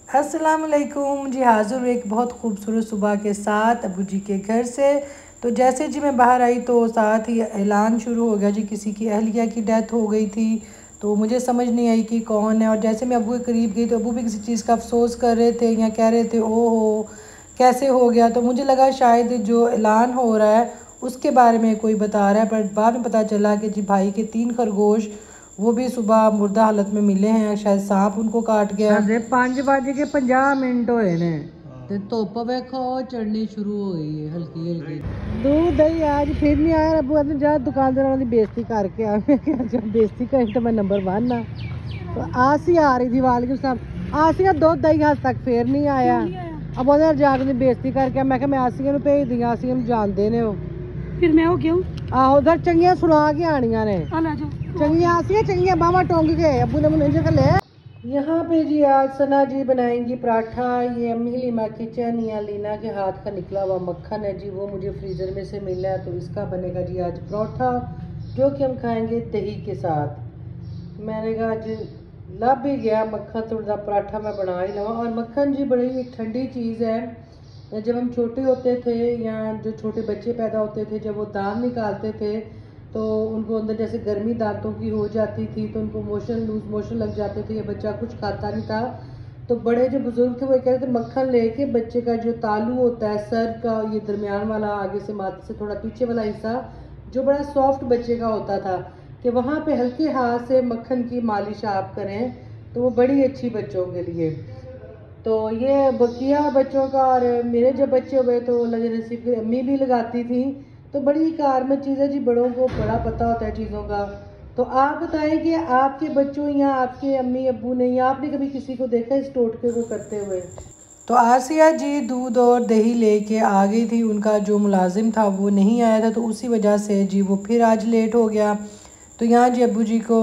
अस्सलाम वालेकुम जी। हाज़िर एक बहुत खूबसूरत सुबह के साथ अबू जी के घर से। तो जैसे जी मैं बाहर आई तो साथ ही ऐलान शुरू हो गया जी, किसी की अहलिया की डेथ हो गई थी। तो मुझे समझ नहीं आई कि कौन है, और जैसे मैं अबू के करीब गई तो अबू भी किसी चीज़ का अफसोस कर रहे थे या कह रहे थे ओहो कैसे हो गया। तो मुझे लगा शायद जो ऐलान हो रहा है उसके बारे में कोई बता रहा है, पर बाद में पता चला कि जी भाई के 3 खरगोश वो भी सुबह मुर्दा हालत में मिले हैं, शायद सांप उनको काट गया। अरे 5:50 होए ने ते धुप वेखो चढ़नी शुरू हो गई है हल्की हल्की। दूध दही आज फिर नहीं आया। अबू आदमी जा दुकानदारों की बेइज्जती करके आ। मैं क्या जब बेइज्जती करी तो मैं नंबर 1 ना। तो आसी आ रही थी वाले साहब, आसिया दूध दही आज तक फिर नहीं आया। अब उधर जाके बेइज्जती करके मैं क्या मैं आसिया ਨੂੰ भेज दी, आसिया ਨੂੰ जानते ने हो। फिर मैं हो क्यों आहो उधर चंगिया सुना के आनिया ने चंगिया आसिया चंगिया बाबा टोंग के अबू ने मुझे ले। यहाँ पे जी आज सना जी बनाएंगी पराठा। ये अम्मी हलीमा किचन या लीना के हाथ का निकला हुआ मक्खन है जी, वो मुझे फ्रीज़र में से मिला है, तो इसका बनेगा जी आज पराठा जो कि हम खाएंगे दही के साथ। मैंने कहा आज लब ही गया मक्खन, थोड़ा पराठा मैं बना ही लूँ। और मक्खन जी बड़ी एक ठंडी चीज़ है। जब हम छोटे होते थे या जो छोटे बच्चे पैदा होते थे, जब वो दांत निकालते थे तो उनको अंदर जैसे गर्मी दांतों की हो जाती थी तो उनको मोशन लूज मोशन लग जाते थे, या बच्चा कुछ खाता नहीं था। तो बड़े जो बुजुर्ग थे वो कह रहे थे मक्खन लेके बच्चे का जो तालू होता है सर का, ये दरमियान वाला आगे से माथे से थोड़ा पीछे वाला हिस्सा जो बड़ा सॉफ्ट बच्चे का होता था, कि वहाँ पे हल्के हाथ से मक्खन की मालिश आप करें तो वो बड़ी अच्छी बच्चों के लिए। तो ये किया बच्चों का। और मेरे जब बच्चे हुए तो अल्लाह के नसीब की अम्मी भी लगाती थी। तो बड़ी कारगर चीज़ है जी, बड़ों को बड़ा पता होता है चीज़ों का। तो आप बताएं कि आपके बच्चों या आपके अम्मी अब्बू ने या आपने कभी किसी को देखा इस टोटके को करते हुए? तो आसिया जी दूध और दही लेके आ गई थी, उनका जो मुलाजिम था वो नहीं आया था, तो उसी वजह से जी वो फिर आज लेट हो गया। तो यहाँ जी अब्बू जी को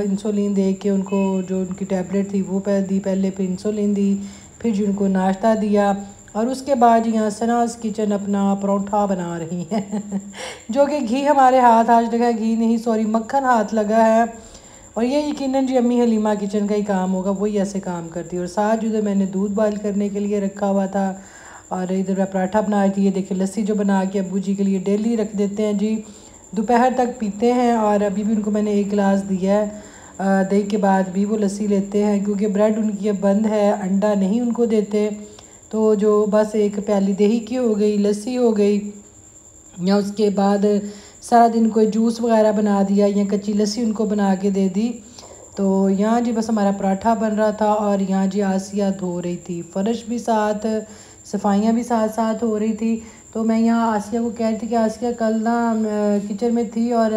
इंसुलिन दे के उनको जो उनकी टैबलेट थी वो दी पहले, फिर इंसुलिन दी, फिर जी उनको नाश्ता दिया। और उसके बाद यहाँ सनाज किचन अपना परोठा बना रही है जो कि घी हमारे हाथ आज लगा, घी नहीं सॉरी मक्खन हाथ लगा है। और ये यकीनन जी अम्मी हलीमा किचन का ही काम होगा, वही ऐसे काम करती है। और साथ जो मैंने दूध बॉयल करने के लिए रखा हुआ था, और इधर मैं पराठा बना रही थी। ये देखिए लस्सी जो बना के अब्बू जी के लिए डेली रख देते हैं जी, दोपहर तक पीते हैं। और अभी भी उनको मैंने 1 गिलास दिया है, दही के बाद भी वो लस्सी लेते हैं, क्योंकि ब्रेड उनकी अब बंद है, अंडा नहीं उनको देते। तो जो बस 1 प्याली दही की हो गई, लस्सी हो गई, या उसके बाद सारा दिन कोई जूस वगैरह बना दिया या कच्ची लस्सी उनको बना के दे दी। तो यहाँ जी बस हमारा पराठा बन रहा था, और यहाँ जी आसिया धो रही थी फ़र्श भी, साथ सफाइयाँ भी साथ साथ हो रही थी। तो मैं यहाँ आसिया को कह रही थी कि आसिया कल ना किचन में थी और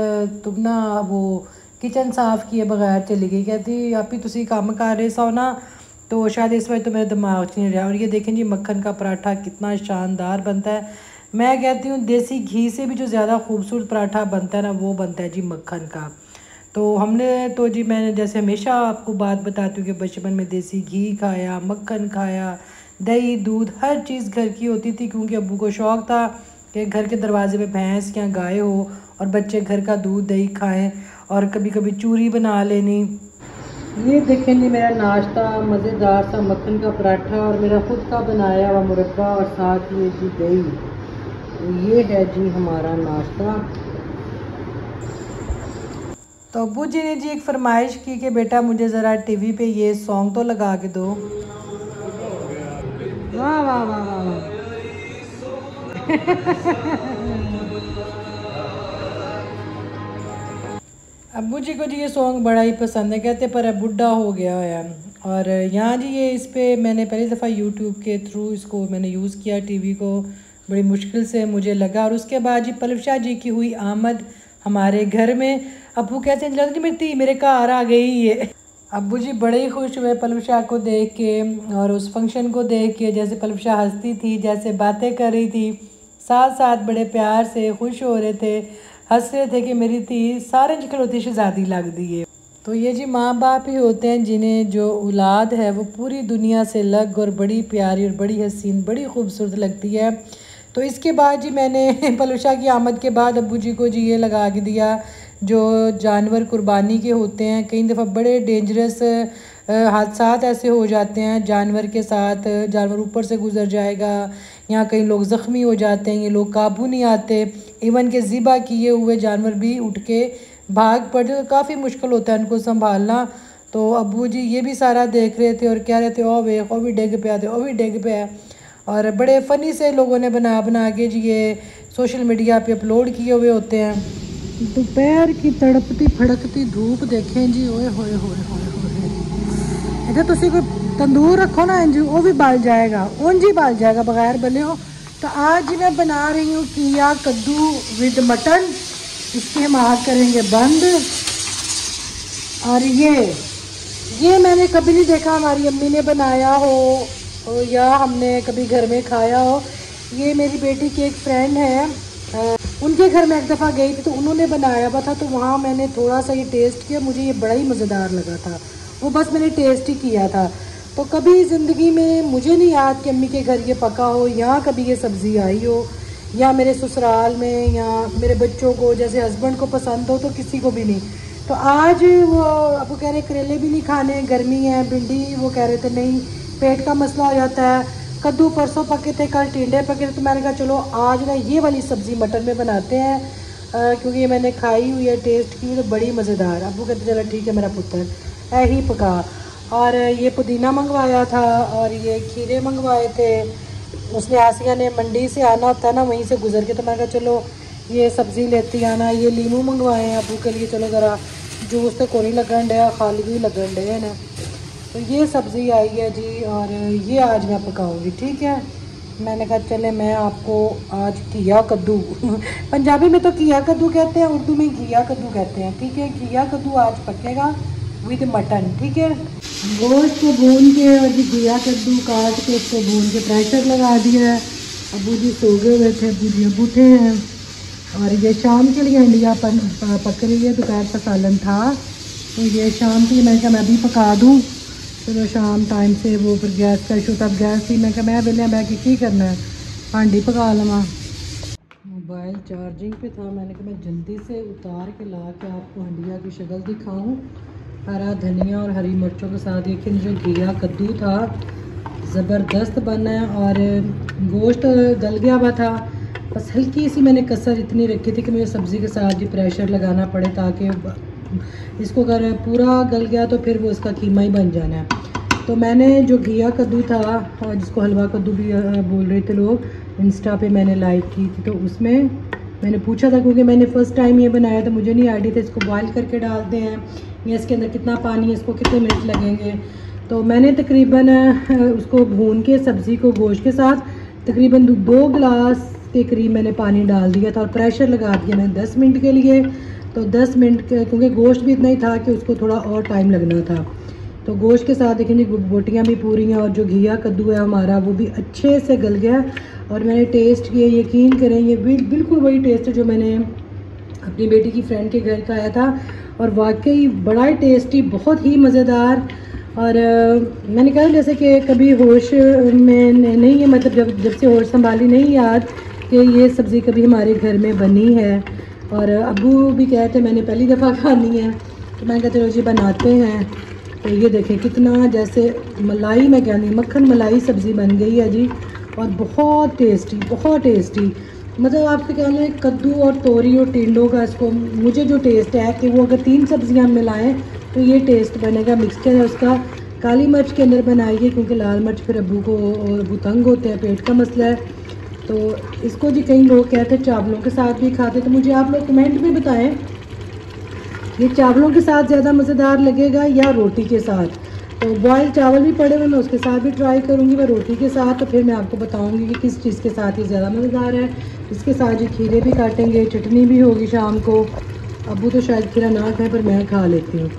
तुम ना वो किचन साफ़ किए बगैर चली गई। कहती आप ही तुसी काम कर रहे सो ना, तो शायद इस वजह तो मेरे दिमाग नहीं रहा। और ये देखें जी मक्खन का पराठा कितना शानदार बनता है। मैं कहती हूँ देसी घी से भी जो ज़्यादा खूबसूरत पराठा बनता है ना, वो बनता है जी मक्खन का। तो हमने तो जी मैंने जैसे हमेशा आपको बात बताती हूँ कि बचपन में देसी घी खाया, मक्खन खाया, दही दूध हर चीज़ घर की होती थी, क्योंकि अब्बू को शौक़ था कि घर के दरवाजे पे भैंस या गाय हो और बच्चे घर का दूध दही खाएं, और कभी कभी चूरी बना लेनी। ये देखें जी मेरा नाश्ता मज़ेदार सा मक्खन का पराठा और मेरा खुद का बनाया हुआ मुरब्बा, और साथ ये जी दही। तो ये है जी हमारा नाश्ता। तो अब्बू जी ने जी एक फरमाइश की कि बेटा मुझे ज़रा टीवी पे ये सॉन्ग तो लगा के दो। वाह वाह वाह वाह वाह अब्बू जी को जी ये सॉन्ग बड़ा ही पसंद है, कहते पर अब बुढ़ा हो गया है। और यहाँ जी ये इस पे मैंने पहली दफ़ा यूट्यूब के थ्रू इसको मैंने यूज़ किया, टीवी को बड़ी मुश्किल से मुझे लगा। और उसके बाद जी पलवशा जी की हुई आमद हमारे घर में। अब्बू कहते हैं जी मेरी धी मेरे घर आ गई है। अब्बू जी बड़े ही खुश हुए पलवशा को देख के, और उस फंक्शन को देख के, जैसे पलवशा हंसती थी, जैसे बातें कर रही थी, साथ साथ बड़े प्यार से खुश हो रहे थे, हंस रहे थे कि मेरी थी सारे खड़ोती शहजादी लग दी है। तो ये जी माँ बाप ही होते हैं जिन्हें जो औलाद है वो पूरी दुनिया से अलग और बड़ी प्यारी और बड़ी हसीन बड़ी खूबसूरत लगती है। तो इसके बाद जी मैंने पलवशा की आमद के बाद अब्बू जी को जी ये लगा के दिया जो जानवर कुर्बानी के होते हैं, कई दफ़ा बड़े डेंजरस हादसात ऐसे हो जाते हैं जानवर के साथ, जानवर ऊपर से गुजर जाएगा, यहाँ कई लोग ज़ख्मी हो जाते हैं, ये लोग काबू नहीं आते, इवन के ज़िबा किए हुए जानवर भी उठ के भाग पड़ते, तो काफ़ी मुश्किल होता है उनको संभालना। तो अब्बू जी ये भी सारा देख रहे थे और कह रहे थे ओ वे ओ भी डिग पे आते, ओ भी डिग पे है। और बड़े फ़नी से लोगों ने बना बना के जी ये सोशल मीडिया पे अपलोड किए हुए होते हैं। दोपहर की तड़पती फड़कती धूप देखें जी, ओए होए होए होए होए। इधर तुसी कोई तंदूर रखो ना जी, वो भी बल जाएगा, उंज ही बल जाएगा बगैर बले हो। तो आज मैं बना रही हूँ किया कद्दू विद मटन, इसकी हम आग करेंगे बंद। और ये मैंने कभी नहीं देखा हमारी अम्मी ने बनाया हो या हमने कभी घर में खाया हो। ये मेरी बेटी की एक फ्रेंड है, उनके घर में एक दफ़ा गई थी तो उन्होंने बनाया हुआ था, तो वहाँ मैंने थोड़ा सा ये टेस्ट किया, मुझे ये बड़ा ही मज़ेदार लगा था। वो बस मैंने टेस्ट ही किया था। तो कभी ज़िंदगी में मुझे नहीं याद कि अम्मी के घर ये पका हो, यहाँ कभी ये सब्ज़ी आई हो, या मेरे ससुराल में, या मेरे बच्चों को जैसे हस्बैंड को पसंद हो तो किसी को भी नहीं। तो आज वो आपको कह रहे करेले भी नहीं खाने, गर्मी है, भिंडी वो कह रहे थे नहीं पेट का मसला हो जाता है, कद्दू परसों पके थे, कल टिंडे पके थे, तो मैंने कहा चलो आज ना ये वाली सब्ज़ी मटन में बनाते हैं, क्योंकि ये मैंने खाई हुई है, टेस्ट की, तो बड़ी मज़ेदार। अबू कहते चलो ठीक है मेरा पुत्र ही पका। और ये पुदीना मंगवाया था और ये खीरे मंगवाए थे, उसने आसिया ने मंडी से आना होता है ना, वहीं से गुजर के, तो मैंने कहा चलो ये सब्ज़ी लेती आना। ये लीमू मंगवाए हैं अबू के लिए, चलो ज़रा जूस तो कोई लगन डे खाली भी लगन डे है ना। तो ये सब्ज़ी आई है जी और ये आज मैं पकाऊंगी, ठीक है। मैंने कहा चले मैं आपको आज किया कद्दू पंजाबी में तो किया कद्दू कहते हैं, उर्दू में घिया कद्दू कहते हैं, ठीक है। घिया कद्दू आज पकेगा विद मटन, ठीक है। गोश्त को भून के और जी घिया कद्दू काट के उसको भून के प्रेशर लगा दिया है। अबू जी सो गए हुए थे, अबू जी अब उठे हैं और ये शाम के लिए हंडिया पक रही है, दोपहर का सालन था तो ये शाम की मैं कहा मैं भी पका दूँ। चलो शाम टाइम से वो फिर गैस का इशू, तब गैस थी, मैं कहा मैं बेलिया बह के की करना है, हांडी पका लवा। मोबाइल चार्जिंग पे था, मैंने कहा मैं जल्दी से उतार के ला के आपको हंडिया की शक्ल दिखाऊं। हरा धनिया और हरी मिर्चों के साथ लेकिन जो घिया कद्दू था ज़बरदस्त बना है और गोश्त गल गया हुआ था, बस हल्की सी मैंने कसर इतनी रखी थी कि मुझे सब्ज़ी के साथ भी प्रेशर लगाना पड़े, ताकि इसको अगर पूरा गल गया तो फिर वो इसका कीमा ही बन जाना है। तो मैंने जो घिया कद्दू था और जिसको हलवा कद्दू भी बोल रहे थे लोग, इंस्टा पे मैंने लाइव की थी, तो उसमें मैंने पूछा था क्योंकि मैंने फ़र्स्ट टाइम ये बनाया था, मुझे नहीं आइडिया था इसको बॉयल करके डालते हैं या इसके अंदर कितना पानी है, इसको कितने मिनट लगेंगे। तो मैंने तकरीबन उसको भून के सब्ज़ी को गोश्त के साथ तकरीबन 2 गिलास के करीब मैंने पानी डाल दिया था और प्रेशर लगा दिया मैंने 10 मिनट के लिए। तो 10 मिनट क्योंकि गोश्त भी इतना ही था कि उसको थोड़ा और टाइम लगना था। तो गोश्त के साथ देखेंगे बोटियाँ भी पूरी हैं और जो घिया कद्दू है हमारा वो भी अच्छे से गल गया। और मैंने टेस्ट किया, यकीन करें ये बिल्कुल वही टेस्ट है जो मैंने अपनी बेटी की फ्रेंड के घर खाया था और वाकई बड़ा ही टेस्टी, बहुत ही मज़ेदार। और मैंने कहा जैसे कि कभी होश में नहीं है, मतलब जब से होश संभाली नहीं याद कि ये सब्ज़ी कभी हमारे घर में बनी है। और अबू भी कहते मैंने पहली दफ़ा खानी है, तो मैंने कहा चलो जी बनाते हैं। तो ये देखें कितना जैसे मलाई, मैं कहती मक्खन मलाई सब्ज़ी बन गई है जी और बहुत टेस्टी, बहुत टेस्टी। मतलब आपसे कहना है कद्दू और तोरी और टिंडों का इसको मुझे जो टेस्ट है कि वो अगर 3 सब्जियां मिलाएं तो ये टेस्ट बनेगा। मिक्सचर है उसका, काली मिर्च के अंदर बनाइए क्योंकि लाल मिर्च फिर अबू को वो तंग होते हैं, पेट का मसला है। तो इसको जी कई लोग कहते हैं चावलों के साथ भी खाते, तो मुझे आप लोग कमेंट में बताएं ये चावलों के साथ ज़्यादा मज़ेदार लगेगा या रोटी के साथ। तो बॉयल चावल भी पड़े हुए, मैं उसके साथ भी ट्राई करूँगी, मैं रोटी के साथ, तो फिर मैं आपको बताऊँगी कि किस चीज़ के साथ ये ज़्यादा मज़ेदार है। इसके साथ जी खीरे भी काटेंगे, चटनी भी होगी शाम को। अबू तो शायद खीरा ना खाए पर मैं खा लेती हूँ।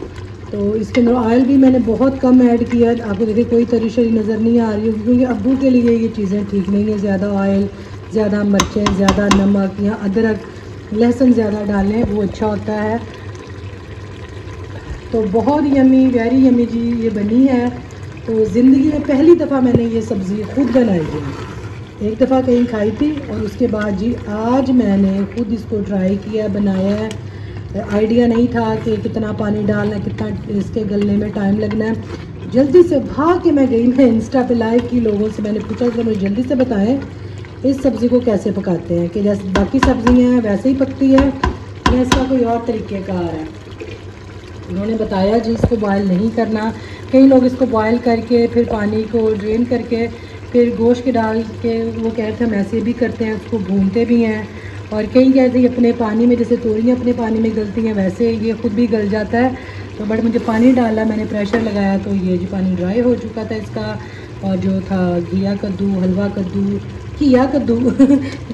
तो इसके अंदर ऑयल भी मैंने बहुत कम ऐड किया है, आपको देखिए कोई तरी शरी नज़र नहीं आ रही है क्योंकि अबू के लिए ये चीज़ें ठीक नहीं है। ज़्यादा ऑयल, ज़्यादा मिर्चें, ज़्यादा नमक या अदरक लहसुन ज़्यादा डालें वो अच्छा होता है। तो बहुत यमी, वेरी यमी जी ये बनी है। तो ज़िंदगी में पहली दफ़ा मैंने ये सब्ज़ी खुद बनाई है, एक दफ़ा कहीं खाई थी और उसके बाद जी आज मैंने खुद इसको ट्राई किया, बनाया है। आइडिया नहीं था कि कितना पानी डालना है, कितना इसके गलने में टाइम लगना है। जल्दी से भाग के मैं गई, मैं इंस्टा पे लाइव की, लोगों से मैंने पूछा कि मुझे जल्दी से बताएं इस सब्ज़ी को कैसे पकाते हैं, कि जैसे बाकी सब्ज़ियाँ हैं वैसे ही पकती है या इसका कोई और तरीक़ेकार है। उन्होंने बताया जी इसको बॉयल नहीं करना। कई लोग इसको बॉयल करके फिर पानी को ड्रेन करके फिर गोश्त के डाल के, वो कह रहे थे हम ऐसे भी करते हैं, उसको भूनते भी हैं। और कई कहते हैं अपने पानी में, जैसे तोरियाँ अपने पानी में गलती हैं वैसे ये ख़ुद भी गल जाता है। तो बट मुझे पानी डाला, मैंने प्रेशर लगाया तो ये जी पानी ड्राई हो चुका था इसका। और जो था घिया कद्दू, हलवा कद्दू, घिया कद्दू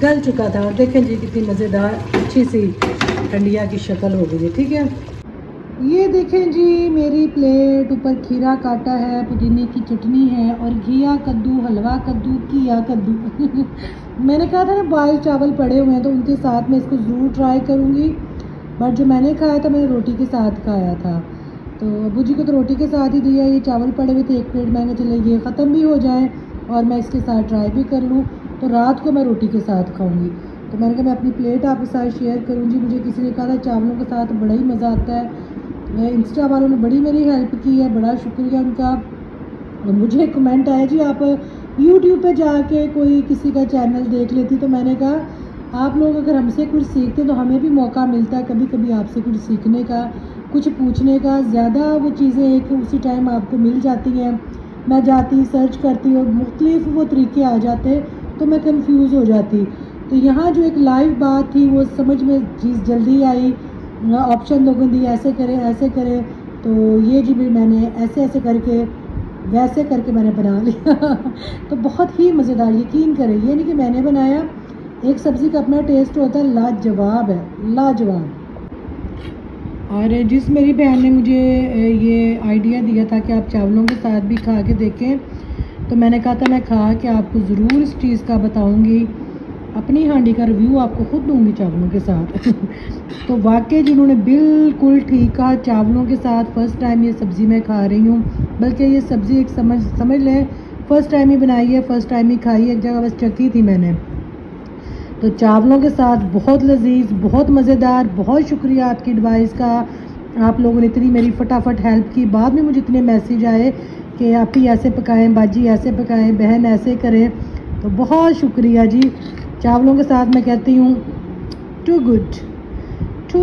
गल चुका था। और देखें जी कितनी मज़ेदार अच्छी सी ठंडिया की शक्ल हो गई है। ठीक है, ये देखें जी मेरी प्लेट, ऊपर खीरा काटा है, पुदीने की चटनी है और घिया कद्दू, हलवा कद्दू, घिया कद्दू मैंने कहा था ना बॉयल चावल पड़े हुए हैं तो उनके साथ में इसको ज़रूर ट्राई करूँगी। बट जो मैंने खाया था मैंने रोटी के साथ खाया था, तो अबू जी को तो रोटी के साथ ही दिया। ये चावल पड़े हुए थे एक प्लेट, मैंने चले ये ख़त्म भी हो जाए और मैं इसके साथ ट्राई भी कर लूँ, तो रात को मैं रोटी के साथ खाऊँगी। तो मैंने कहा मैं अपनी प्लेट आपके साथ शेयर करूँगी। मुझे किसी ने कहा था चावलों के साथ बड़ा ही मज़ा आता है। इंस्टा वालों ने बड़ी मेरी हेल्प की है, बड़ा शुक्रिया उनका। और मुझे कमेंट आया जी आप यूट्यूब पे जाके कोई किसी का चैनल देख लेती, तो मैंने कहा आप लोग अगर हमसे कुछ सीखते तो हमें भी मौका मिलता है कभी कभी आपसे कुछ सीखने का, कुछ पूछने का। ज़्यादा वो चीज़ें एक उसी टाइम आपको मिल जाती हैं। मैं जाती सर्च करती और मुख्तलिफ वो तरीके आ जाते तो मैं कंफ्यूज हो जाती। तो यहाँ जो एक लाइव बात थी वो समझ में चीज़ जल्दी आई। ऑप्शन लोगों ने दिए ऐसे करें, तो ये जी भी मैंने ऐसे करके वैसे करके मैंने बना लिया तो बहुत ही मज़ेदार, यकीन करें ये नहीं कि मैंने बनाया, एक सब्ज़ी का अपना टेस्ट होता है, लाजवाब है, लाजवाब। और जिस मेरी बहन ने मुझे ये आइडिया दिया था कि आप चावलों के साथ भी खा के देखें, तो मैंने कहा था मैं खा के आपको ज़रूर इस चीज़ का बताऊंगी, अपनी हांडी का रिव्यू आपको खुद दूंगी चावलों के साथ तो वाकई जिन्होंने बिल्कुल ठीक कहा, चावलों के साथ फ़र्स्ट टाइम ये सब्ज़ी मैं खा रही हूँ। बल्कि ये सब्ज़ी एक समझ लें फ़र्स्ट टाइम ही बनाई है, फ़र्स्ट टाइम ही खाई है, एक जगह बस चखी थी मैंने। तो चावलों के साथ बहुत लजीज, बहुत मज़ेदार। बहुत शुक्रिया आपकी एडवाइस का, आप लोगों ने इतनी मेरी फटाफट हेल्प की। बाद में मुझे इतने मैसेज आए कि आप ही ऐसे पकाएं, बाजी ऐसे पकाएं, बहन ऐसे करें, तो बहुत शुक्रिया जी। चावलों के साथ मैं कहती हूँ टू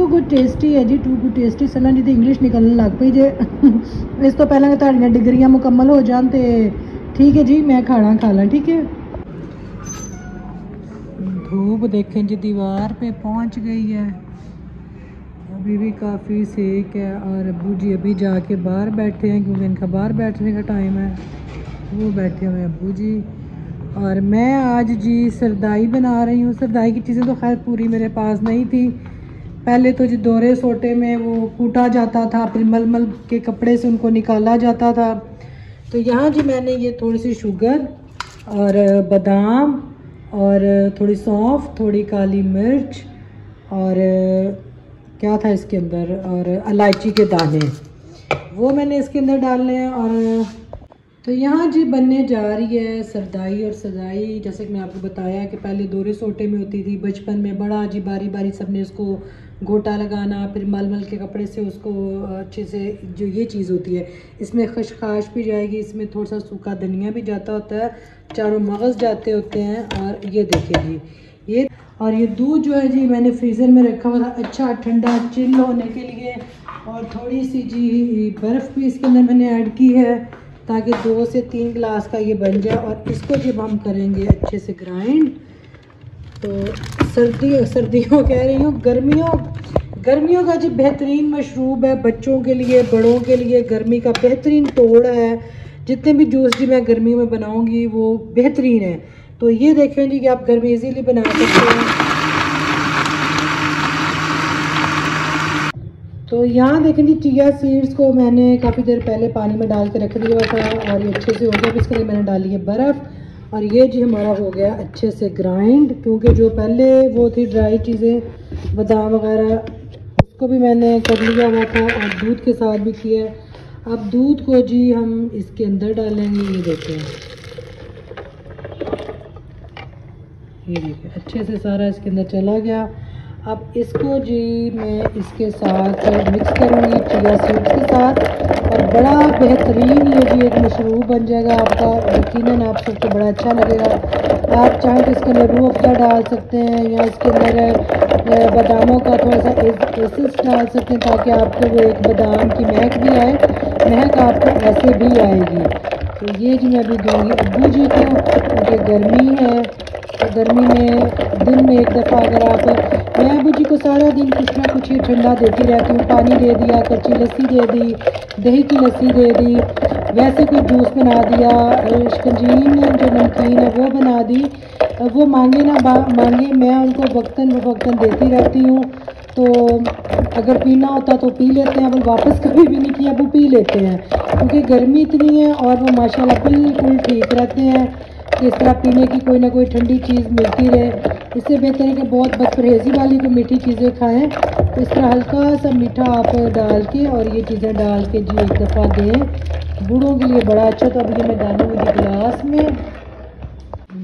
गुड टेस्टी है जी, टू गुड टेस्टी। सना जी तो इंग्लिश निकलने लग पई जे इस तो पहले तुहाड़ियां डिग्रियां मुकम्मल हो जान ते ठीक है जी, मैं खाना खा ला। ठीक है, धूप देखें जी दीवार पे पहुंच गई है, अभी भी काफ़ी सेक है। और अब्बू जी अभी जाके बाहर बैठे हैं क्योंकि इनका बाहर बैठने का टाइम है, वो बैठे हुए हैं अब्बू जी। और मैं आज जी सरदाई बना रही हूँ। सरदाई की चीज़ें तो खैर पूरी मेरे पास नहीं थी। पहले तो जी दोरे सोटे में वो कूटा जाता था, फिर मलमल के कपड़े से उनको निकाला जाता था। तो यहाँ जी मैंने ये थोड़ी सी शुगर और बादाम और थोड़ी सौंफ, थोड़ी काली मिर्च और क्या था इसके अंदर, और इलायची के दाने, वो मैंने इसके अंदर डालने हैं। और तो यहाँ जी बनने जा रही है सरदाई। और सरदाई जैसे कि मैं आपको बताया कि पहले दोरे सोटे में होती थी बचपन में, बड़ा जी बारी बारी सब ने उसको गोटा लगाना, फिर मलमल के कपड़े से उसको अच्छे से, जो ये चीज़ होती है इसमें खशखाश भी जाएगी, इसमें थोड़ा सा सूखा धनिया भी जाता होता है, चारों मगज़ जाते होते हैं। और ये देखिए जी ये, और ये दूध जो है जी मैंने फ्रीज़र में रखा हुआ था अच्छा ठंडा चिल होने के लिए। और थोड़ी सी जी बर्फ़ भी इसके अंदर मैंने ऐड की है ताकि 2 से 3 गिलास का ये बन जाए। और इसको जब हम करेंगे अच्छे से ग्राइंड, तो सर्दियों कह रही हूँ, गर्मियों का जो बेहतरीन मशरूब है, बच्चों के लिए बड़ों के लिए गर्मी का बेहतरीन तोड़ है। जितने भी जूस जी मैं गर्मियों में बनाऊंगी वो बेहतरीन है। तो ये देखें जी कि आप घर में इजीली बना सकते हैं। तो यहाँ देखें जी चिया सीड्स को मैंने काफ़ी देर पहले पानी में डाल के रख दिया था और ये अच्छे से हो गया। इसके लिए मैंने डाली है बर्फ़। और ये जी हमारा हो गया अच्छे से ग्राइंड, क्योंकि जो पहले वो थी ड्राई चीज़ें बादाम वगैरह उसको भी मैंने कर लिया हुआ था और दूध के साथ भी किया। अब दूध को जी हम इसके अंदर डालेंगे। ये देखिए, ये देखिए अच्छे से सारा इसके अंदर चला गया। अब इसको जी मैं इसके साथ मिक्स करूँगी चिया सीड्स के साथ। और बड़ा बेहतरीन ये जी एक मशरूब बन जाएगा आपका, यकीनन आप सबको बड़ा अच्छा लगेगा। आप चाहें तो इसके अंदर रूह अफ़ज़ा डाल सकते हैं या इसके अंदर बादामों का थोड़ा सा एसेंस डाल सकते हैं ताकि आपको वो एक बादाम की महक भी आए, महक आपको ऐसे भी आएगी। तो ये जी मैं अभी दूँगी अब्बू जी को, क्योंकि गर्मी है तो गर्मी में दिन में एक दफ़ा अगर आप, मैं अब्बू जी को सारा दिन कुछ ना कुछ ही ठंडा देती रहती हूँ, पानी दे दिया, कच्ची लस्सी दे दी, दही की लस्सी दे दी, वैसे कोई जूस बना दिया, शिकंजीन जो नमकीन है वो बना दी। वो मांगे ना मांगे मैं उनको वक्तन फ़वक्तन देती रहती हूँ। तो अगर पीना होता तो पी लेते हैं, अब वापस कभी भी नहीं किया, वो पी लेते हैं क्योंकि गर्मी इतनी है और वो माशाल्लाह बिल्कुल ठीक रहते हैं कि इस तरह पीने की कोई ना कोई ठंडी चीज़ मिलती रहे। इससे बेहतर है कि बहुत बदपरहेज़ी वाली को मीठी चीज़ें खाएं। तो इस तरह हल्का सा मीठा आप डाल के और ये चीज़ें डाल के जी एक दफ़ा दें, बूढ़ों के लिए बड़ा अच्छा। तो अब ये मैं डालूँगी गिलास में,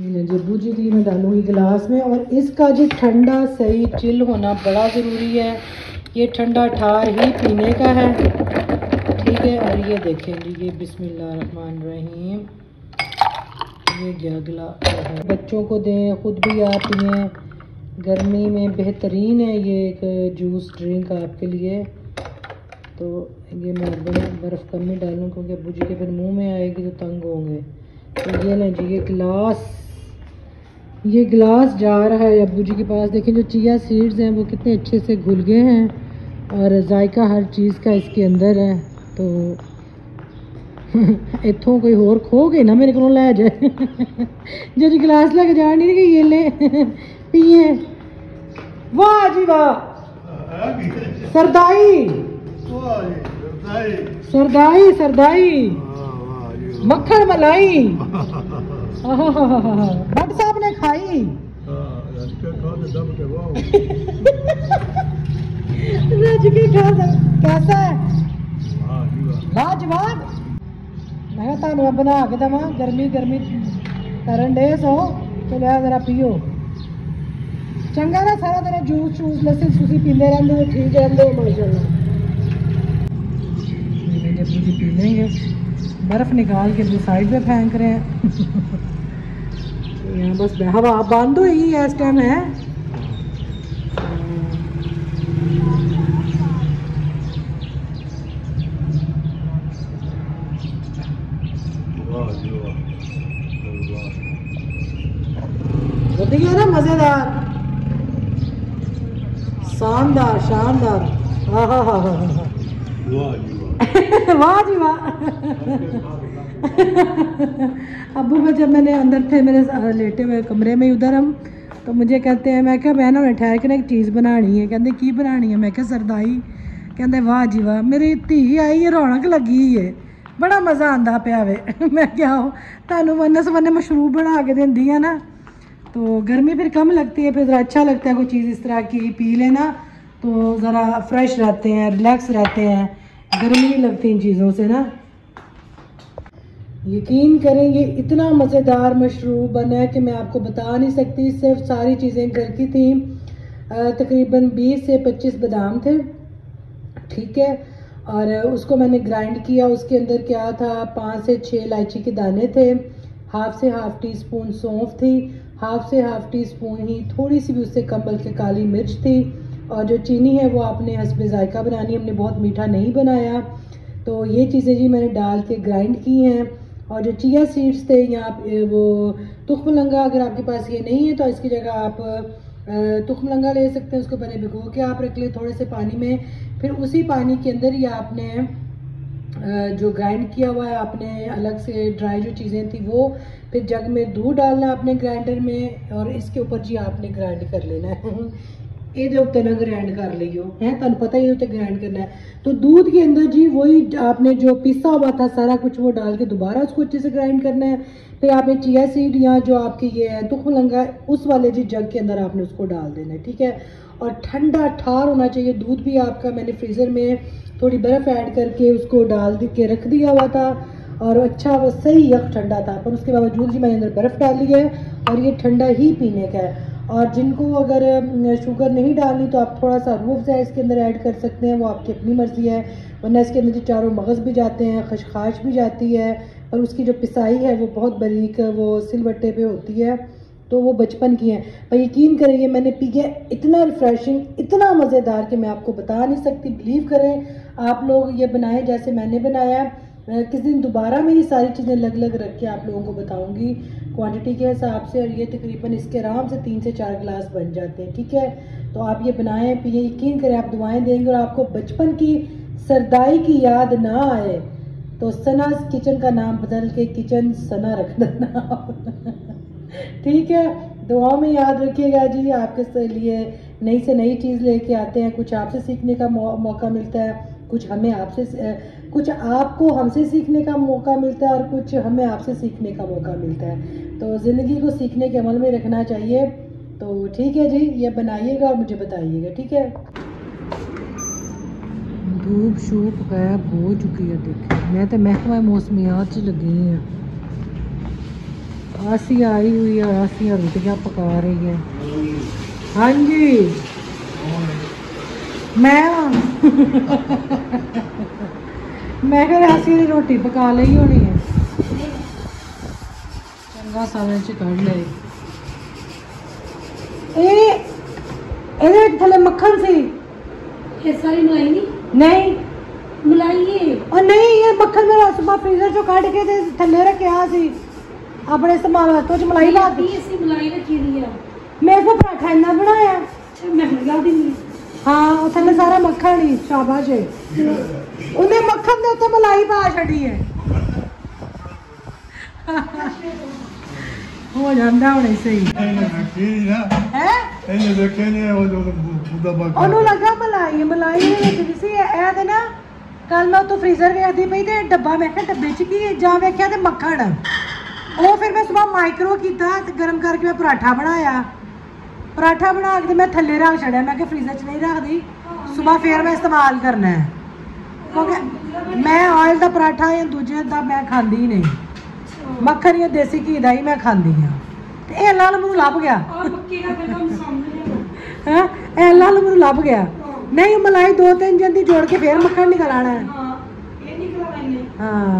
ये जी बूजी के लिए मैं डालूँगी गिलास में। और इसका जी ठंडा सही चिल होना बड़ा ज़रूरी है, ये ठंडा ठार ही पीने का है, ठीक है। और ये देखें जी, ये बिस्मिल्लाहिर्रहमानिर्रहीम, ये गया गिलास, बच्चों को दें, ख़ुद भी आप पिएँ, गर्मी में बेहतरीन है ये एक जूस ड्रिंक आपके लिए। तो ये मैं बर्फ़ कम ही डालूँ क्योंकि अब्बू जी के फिर मुंह में आएगी तो तंग होंगे। तो ये लें जी ये गिलास जा रहा है अब्बू जी के पास। देखें जो चिया सीड्स हैं वो कितने अच्छे से घुल गए हैं और जायका हर चीज़ का इसके अंदर है। तो इतों कोई होर खो गए ना मेरे को लै जाए जो जी गिलास लैके जान नहीं कि ये ले पिए। वाह जी वाह, सरदाई सरदाई सरदाई मक्खन मलाई भट्ट साहब ने खाई रज के खा, कैसा है, लाजवाब। मैं तुहानू बना के देव, गर्मी गर्मी करन डे सो तो लिया जरा पियो, चंगा ना सारा दिन जूस शूस लस्सी सुसी पींदे रहंदे हो, ठीक रहंदे हो माशाल्लाह। पी लेंगे, बर्फ़ निकाल के भी साइड पे फेंक रहे हैं यहाँ बस हवा बंद हुई है इस टाइम है। ना मज़ेदार, शानदार शानदार, हाँ हाँ हाँ हाँ हाँ वाह जी वाह। अब्बू को जब मैंने अंदर थे मेरे लेटे हुए कमरे में उधर हम, तो मुझे कहते हैं, मैं क्या बहन उन्हें ठहर के ना एक चीज़ बनानी है, कहते की बनानी है, मैं क्या सरदाई, कहते वाह जी वाह मेरी धी आई है, रौनक लगी है, बड़ा मज़ा आंदा पिया वे मैं क्या हो तुहानू वन्ने सवन्ने मशरूब बना के देंदी है ना, तो गर्मी फिर कम लगती है, फिर ज़रा अच्छा लगता है कोई चीज़ इस तरह की पी लेना, तो ज़रा फ्रेश रहते हैं, रिलैक्स रहते हैं, गर्मी नहीं लगती इन चीज़ों से ना। यकीन करें ये इतना मज़ेदार मशरूब बना है कि मैं आपको बता नहीं सकती। सिर्फ सारी चीज़ें घर की थी, तकरीबन 20 से 25 बादाम थे, ठीक है, और उसको मैंने ग्राइंड किया। उसके अंदर क्या था, 5 से 6 इलायची के दाने थे, हाफ से हाफ टी स्पून सौंफ थी, हाफ से हाफ टी स्पून ही थोड़ी सी भी उससे कम बल्कि काली मिर्च थी, और जो चीनी है वो आपने हस्बे जायका बनानी, हमने बहुत मीठा नहीं बनाया। तो ये चीज़ें जी मैंने डाल के ग्राइंड की हैं। और जो चिया सीड्स थे या वो तुखमलंगा, अगर आपके पास ये नहीं है तो इसकी जगह आप तुखमलंगा ले सकते हैं, उसको पहले भिगो के आप रख ले थोड़े से पानी में, फिर उसी पानी के अंदर ही आपने जो ग्राइंड किया हुआ है आपने अलग से ड्राई जो चीज़ें थी वो, फिर जग में दूध डालना आपने ग्राइंडर में, और इसके ऊपर जी आपने ग्राइंड कर लेना है ये उत्ते ना ग्राइंड कर लियो है, तुम पता ही उत्ते ग्राइंड करना है। तो दूध के अंदर जी वही आपने जो पिसा हुआ था सारा कुछ वो डाल के दोबारा उसको अच्छे से ग्राइंड करना है। फिर आपने चिया सीड या जो आपकी ये है तुखमलंगा उस वाले जी जग के अंदर आपने उसको डाल देना है, ठीक है। और ठंडा ठार होना चाहिए दूध भी आपका। मैंने फ्रीज़र में थोड़ी बर्फ़ ऐड करके उसको डाल के रख दिया हुआ था और अच्छा वो सही यक ठंडा था, पर उसके बावजूद जी मैंने अंदर बर्फ़ डाली है और ये ठंडा ही पीने का है। और जिनको अगर शुगर नहीं डालनी तो आप थोड़ा सा रूह अफ़ज़ा इसके अंदर ऐड कर सकते हैं, वो आपकी अपनी मर्ज़ी है। वरना इसके अंदर जो चारों मगज़ भी जाते हैं, खशखाश भी जाती है, और उसकी जो पिसाई है वो बहुत बारीक वो सिलबट्टे पे होती है, तो वो बचपन की है। पर यकीन करें ये मैंने पी है, इतना रिफ़्रेशिंग, इतना मज़ेदार कि मैं आपको बता नहीं सकती। बिलीव करें आप लोग, ये बनाएं जैसे मैंने बनाया। किस दिन दोबारा मैं ये सारी चीज़ें अलग अलग रख के आप लोगों को बताऊंगी क्वांटिटी के हिसाब से, और ये तकरीबन इसके आराम से 3 से 4 गिलास बन जाते हैं, ठीक है। तो आप ये बनाएं पिए, यकीन करें आप दुआएं देंगे, और आपको बचपन की सरदाई की याद ना आए तो सना किचन का नाम बदल के किचन सना रख देना ठीक है। दुआओं में याद रखिएगा जी। आपके लिए नई से नई चीज़ लेके आते हैं, कुछ आपसे सीखने का मौका मिलता है, कुछ हमें आपसे, कुछ आपको हमसे सीखने का मौका मिलता है, और कुछ हमें आपसे सीखने का मौका मिलता है। तो ज़िंदगी को सीखने के अमल में रखना चाहिए। तो ठीक है जी, ये बनाइएगा और मुझे बताइएगा, ठीक है। धूप शूप गायब हो चुकी है, देखिए मैं तो महकमा मौसमियात च लगी हैं। आसिया आई हुई है, आसिया रोटियाँ पका रही है। हाँ जी मैं मैं कह आसिया की रोटी पका ली होनी है, चंगा सारे च कढ़ ले। ये थले मक्खन सी, ये सारी मलाई नहीं मलाई है और नहीं, ये मक्खन मेरा सुबह फ्रीजर चो कढ़ के ते थले रखा सी अपने इस्तेमाल वास्ते, मलाई ला दी। ऐसी मलाई रखी दी है। मैं इसमें पराठा इन्ना बनाया। अच्छा मैं लगा दी। हाँ थले सारा मक्खन ही, शाबाश है। उन्हें मक्खन दे उत्ते मलाई पा छड़ी है हो जाता हुणे सही है। ਉਹਨੂੰ ਲੱਗਾ ਮਲਾਈ ਮਲਾਈ ਦੇ ਵਿੱਚ ਵੀ ਸੀ ਇਹ ਤੇ ਨਾ ਕੱਲ ਮੈਂ ਉੱਥੋਂ ਫ੍ਰੀਜ਼ਰ ਵੇਖਦੀ ਪਈ ਤੇ ਡੱਬਾ, ਮੈਂ ਕਿਹਾ ਡੱਬੇ 'ਚ ਕੀ ਹੈ, ਜਾਂ ਵੇਖਿਆ ਤੇ ਮੱਖਣ। ਉਹ ਫਿਰ ਮੈਂ ਸਵੇਰ ਮਾਈਕਰੋ ਕੀਤਾ ਤੇ ਗਰਮ ਕਰਕੇ ਮੈਂ ਪਰਾਠਾ ਬਣਾਇਆ। ਪਰਾਠਾ ਬਣਾ ਕੇ ਤੇ ਮੈਂ ਥੱਲੇ ਰੱਖ ਛੜਿਆ, ਮੈਂ ਕਿਹਾ ਫ੍ਰੀਜ਼ਰ 'ਚ ਨਹੀਂ ਰੱਖਦੀ, ਸਵੇਰ ਫਿਰ ਮੈਂ ਇਸਤੇਮਾਲ ਕਰਨਾ ਹੈ, ਕਿਉਂਕਿ ਮੈਂ ਆਇਲ ਦਾ ਪਰਾਠਾ ਜਾਂ ਦੂਜੇ ਦਾ ਮੈਂ ਖਾਂਦੀ ਹੀ ਨਹੀਂ, ਮੱਖਣ ਜਾਂ ਦੇਸੀ ਘੀ ਦਾ ਹੀ ਮੈਂ ਖਾਂਦੀ ਹਾਂ। ਤੇ ਇਹ ਲਾਲ ਮੈਨੂੰ ਲੱਭ ਗਿਆ, ਹੈ ਇਹ ਲਾਲ ਮੈਨੂੰ ਲੱਭ ਗਿਆ। नहीं मलाई 2-3 जन दी जोड़ के फिर मक्खन निकल आना है। हाँ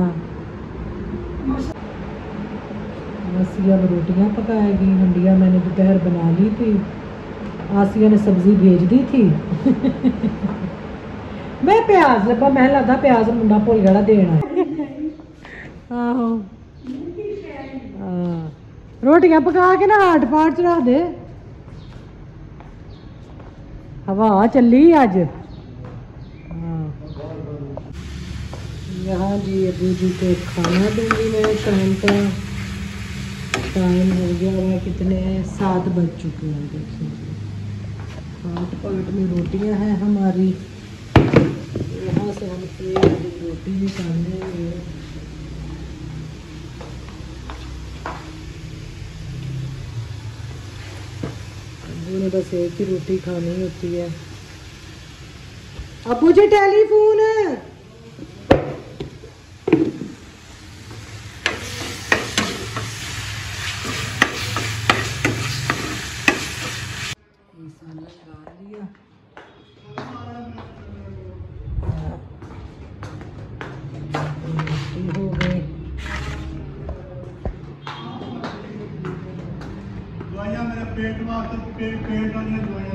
आसिया में रोटियां पकाएगी, हंडिया मैंने दोपहर बना ली थी, आसिया ने सब्जी भेज दी थी मैं प्याज लब्बा, मैं लगता प्याज मुंडा भुल गया देना। आहो रोटियां पका के ना हाट पाट च रख दे, हवा चली आज। यहाँ जी अबू जी को खाना दूंगी मैं शाम का, टाइम हो गया है कितने 7 बज चुके हैं। देखिए हाथ पाट में रोटियां हैं हमारी, यहाँ से हम एक रोटी निकालेंगे। ने बस एक ही रोटी खानी होती है। अबू जी टेलीफोन हो गए।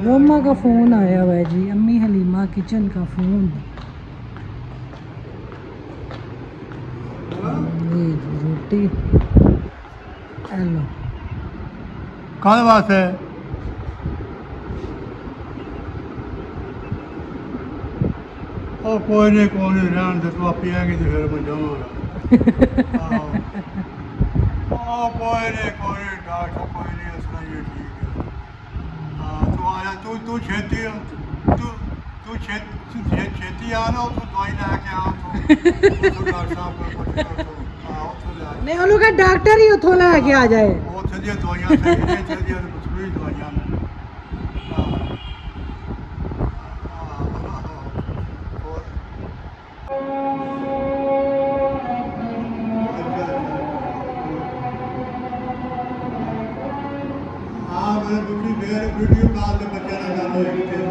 रोमा का फ़ोन आया हुआ है जी, अम्मी हलीमा किचन का फ़ोन। ये जी रोटी, हेलो कौन बात है? ओ कोई नहीं रहने दे, तू आप पिएगी तो फिर मैं जाऊँगा। ओ कोई नहीं डॉक्टर कोई नहीं, असला ये ठीक है। हाँ तू आया, तू छेती तू छेती आ ना, तू दवाई लेके आ, तू डॉक्टर साहब को नहीं उन्होंने कहा डॉक्टर ही उठो लेके आ जाए, वो चलिए दवाइयाँ चलिए दवाइयाँ फिर वीडियो कॉल से बच्चे ना गल होएगी फिर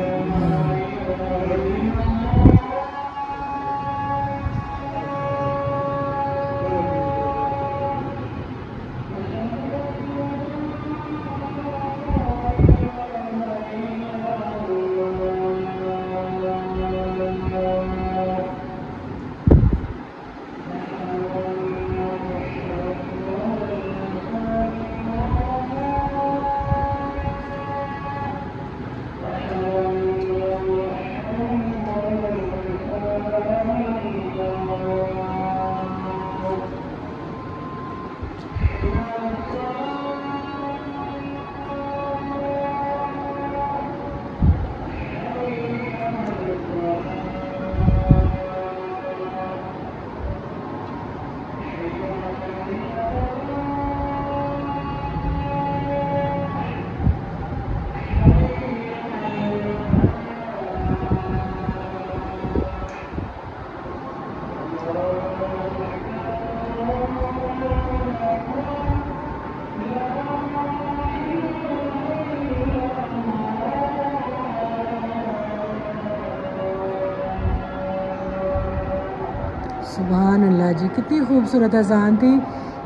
सुभान अल्लाह जी, कितनी खूबसूरत अजान थी।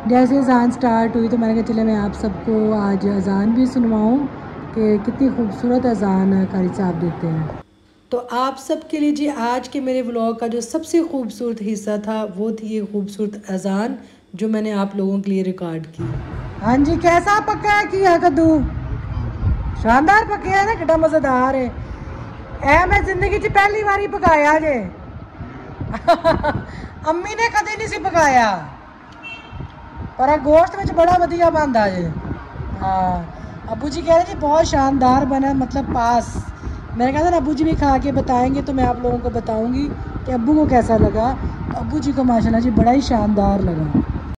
जैसे अजान स्टार्ट हुई तो मैंने कहा चले मैं आप सबको आज अजान भी सुनवाऊँ कि कितनी खूबसूरत अजान कारी साहब देते हैं। तो आप सबके लिए जी आज के मेरे व्लॉग का जो सबसे खूबसूरत हिस्सा था वो थी ये खूबसूरत अजान जो मैंने आप लोगों के लिए रिकॉर्ड की। हाँ जी, कैसा पका है किया कद्दू? शानदार पके है ना, कितना मज़ेदार है। ऐ मैं जिंदगी च पहली बारी पकाया जे अम्मी ने कदे नहीं सी पकाया, पर गोश्त में बड़ा वधिया बनता जे। हाँ, अबू जी कह रहे जी बहुत शानदार बना, मतलब पास। मैंने कहा था ना अबू जी भी खा के बताएंगे तो मैं आप लोगों को बताऊंगी कि अब्बू को कैसा लगा। तो अब्बू जी को माशाल्लाह जी बड़ा ही शानदार लगा।